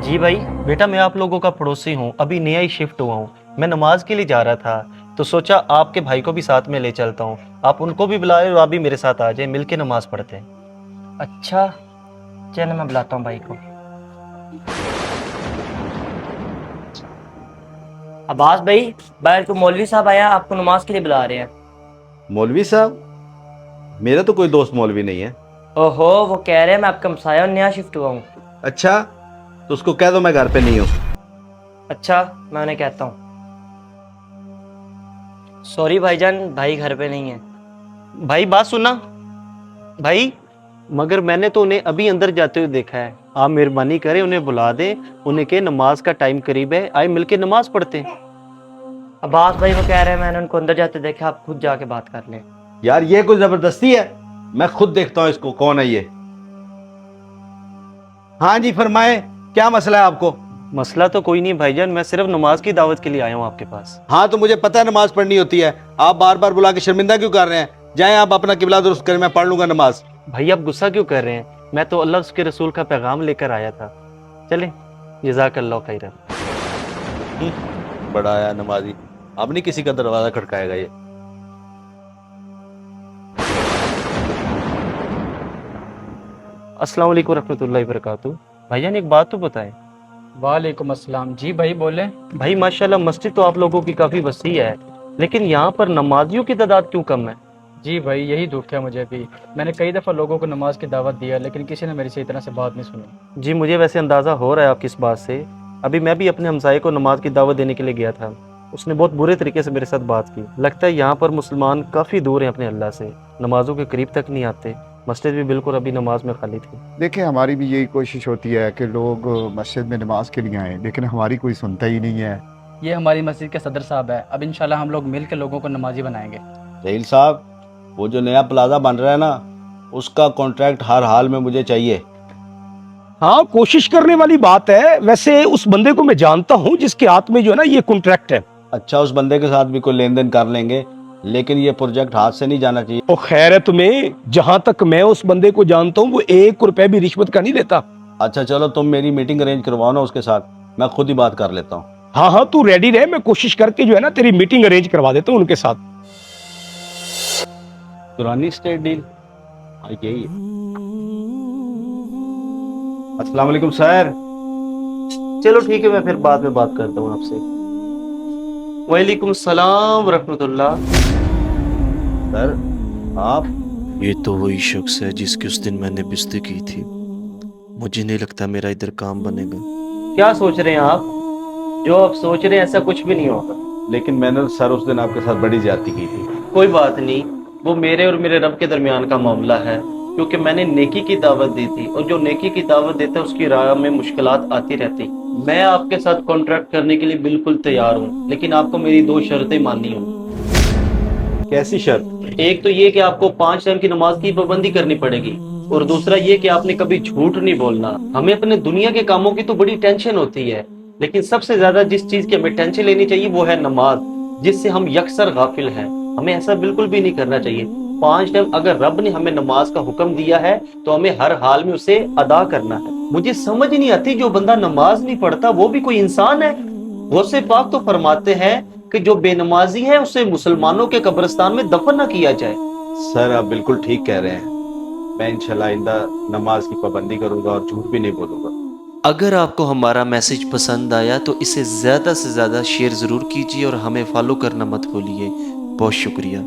جی بھائی۔ بیٹا میں آپ لوگوں کا پڑوسی ہوں، ابھی نیا ہی شفٹ ہوا ہوں، میں نماز کے لیے جا رہا تھا تو سوچا آپ کے بھائی کو بھی ساتھ میں لے چلتا ہوں، آپ ان کو بھی بلائے اور آپ بھی میرے ساتھ آ جائیں، مل کے نماز پڑھتے ہیں۔ اچھا چلو میں بلاتا ہوں بھائی کو۔ عباس بھائی، باہر کو مولوی صاحب آیا، آپ کو نماز کے لیے بلا رہے ہیں۔ مولوی صاحب؟ میرا تو کوئی دوست مولوی نہیں ہے۔ اوہو، وہ کہہ رہے ہیں میں آپ کا ہمسایہ ہوں، نیا شفٹ ہوا ہوں۔ اچھا تو اس کو کہہ دو میں گھر پہ نہیں ہوں۔ اچھا میں انہیں کہتا ہوں۔ سوری بھائی جان، بھائی گھر پہ نہیں ہے۔ بھائی بات سننا بھائی، مگر میں نے تو انہیں ابھی اندر جاتے ہوئے دیکھا ہے، آپ مہربانی کریں انہیں بلا دیں، انہیں کہ نماز کا ٹائم قریب ہے، آئے مل کے نماز پڑھتے ہیں۔ عباس بھائی وہ کہہ رہے ہیں میں نے ان کو اندر جاتے دیکھا، آپ خود جا کے بات کر لیں۔ یار یہ کوئی زبردستی ہے؟ میں خود دیکھتا ہوں اس کو کون ہے یہ۔ ہاں جی فرمائیں، کیا مسئلہ ہے آپ کو؟ مسئلہ تو کوئی نہیں بھائی جان، میں صرف نماز کی دعوت کے لیے آیا ہوں آپ کے پاس۔ ہاں تو مجھے پتہ ہے نماز پڑھنی ہوتی ہے، آپ بار بار بلا کے شرمندہ کیوں کر رہے ہیں؟ جائیں آپ اپنا قبلہ درست کریں، میں پڑھ لوں گا نماز۔ بھائی آپ غصہ کیوں کر رہے ہیں؟ میں تو اللہ اس کے رسول کا پیغام لے کر آیا تھا۔ چلیں، جزاک اللہ خیرا۔ بڑا آیا نمازی، اب نہیں کسی کا دروازہ کھٹکائے گا یہ۔ السلام علیکم ورحمۃ اللہ وبرکاتہ۔ بھائی جان ایک بات تو بتائیں۔ وعلیکم السلام۔ جی بھائی بولیں۔ بھائی ماشاءاللہ مسجد تو آپ لوگوں کی کافی وسیع ہے، لیکن یہاں پر نمازیوں کی تعداد کیوں کم ہے؟ جی بھائی یہی دکھ ہے مجھے بھی، میں نے کئی دفعہ لوگوں کو نماز کی دعوت دیا لیکن کسی نے میری صحیح طرح سے بات نہیں سنی۔ جی مجھے ویسے اندازہ ہو رہا ہے آپ کس بات سے، ابھی میں بھی اپنے ہمسائے کو نماز کی دعوت دینے کے لیے گیا تھا، اس نے بہت برے طریقے سے میرے ساتھ بات کی۔ لگتا ہے یہاں پر مسلمان کافی دور ہیں اپنے اللہ سے، نمازوں کے قریب تک نہیں آتے، مسجد بھی بالکل ابھی نماز میں خالی تھی۔ دیکھیں ہماری بھی یہی کوشش ہوتی ہے کہ لوگ مسجد میں نماز کے لیے آئیں، لیکن ہماری کوئی سنتا ہی نہیں ہے۔ یہ ہماری مسجد کے صدر صاحب ہے، اب انشاءاللہ ہم لوگ مل کے لوگوں کو نمازی بنائیں گے۔ جہیل صاحب، وہ جو نیا پلازا بن رہا ہے نا، اس کا کانٹریکٹ ہر حال میں مجھے چاہیے۔ ہاں کوشش کرنے والی بات ہے، ویسے اس بندے کو میں جانتا ہوں جس کے ہاتھ میں جو ہے نا یہ کانٹریکٹ ہے۔ اچھا اس بندے کے ساتھ بھی کوئی لین دین کر لیں گے، لیکن یہ پروجیکٹ ہاتھ سے نہیں جانا چاہیے۔ اور خیر ہے تمہیں، جہاں تک میں اس بندے کو جانتا ہوں وہ 1 روپے بھی رشوت کا نہیں لیتا۔ اچھا چلو تم میری میٹنگ ارینج کرواؤ نا اس کے ساتھ، میں خود ہی بات کر لیتا ہوں۔ ہاں ہاں تو ریڈی رہے، میں کوشش کر کے جو ہے نا تیری میٹنگ ارینج کروا دیتا ہوں ان کے ساتھ۔ دورانی اسٹیٹ ڈیل، ہاں یہی ہے۔ السلام علیکم سر۔ چلو ٹھیک ہے، میں پھر بعد میں بات کرتا ہوں آپ سے۔ وعلیکم السلام ورحمۃ اللہ۔ سر آپ؟ یہ تو وہی شخص ہے جس کی اس دن میں نے بستری کی تھی، مجھے نہیں لگتا میرا ادھر کام بنے گا۔ کیا سوچ رہے ہیں آپ؟ جو آپ سوچ رہے ہیں ایسا کچھ بھی نہیں ہوگا۔ لیکن میں نے سر اس دن آپ کے ساتھ بڑی زیادتی کی تھی۔ کوئی بات نہیں، وہ میرے اور میرے رب کے درمیان کا معاملہ ہے، کیونکہ میں نے نیکی کی دعوت دی تھی، اور جو نیکی کی دعوت دیتا ہے اس کی راہ میں مشکلات آتی رہتی۔ میں آپ کے ساتھ کانٹریکٹ کرنے کے لیے بالکل تیار ہوں، لیکن آپ کو میری 2 شرطیں ماننی ہوں۔ کیسی شرط؟ ایک تو یہ کہ آپ کو 5 ٹائم کی نماز کی پابندی کرنی پڑے گی، اور دوسرا یہ کہ آپ نے کبھی جھوٹ نہیں بولنا۔ ہمیں اپنے دنیا کے کاموں کی تو بڑی ٹینشن ہوتی ہے، لیکن سب سے زیادہ جس چیز کی ہمیں ٹینشن لینی چاہیے وہ ہے نماز، جس سے ہم یکسر غافل ہیں۔ ہمیں ایسا بالکل بھی نہیں کرنا چاہیے۔ 5 ٹائم اگر رب نے ہمیں نماز کا حکم دیا ہے تو ہمیں ہر حال میں اسے ادا کرنا ہے۔ مجھے سمجھ نہیں آتی جو بندہ نماز نہیں پڑھتا وہ بھی کوئی انسان ہے؟ غوث پاک تو فرماتے ہیں کہ جو بے نمازی ہے اسے مسلمانوں کے قبرستان میں دفن نہ کیا جائے۔ سر آپ بالکل ٹھیک کہہ رہے ہیں، میں انشاءاللہ آئندہ نماز کی پابندی کروں گا اور جھوٹ بھی نہیں بولوں گا۔ اگر آپ کو ہمارا میسج پسند آیا تو اسے زیادہ سے زیادہ شیئر ضرور کیجیے اور ہمیں فالو کرنا مت بھولیے۔ بہت شکریہ۔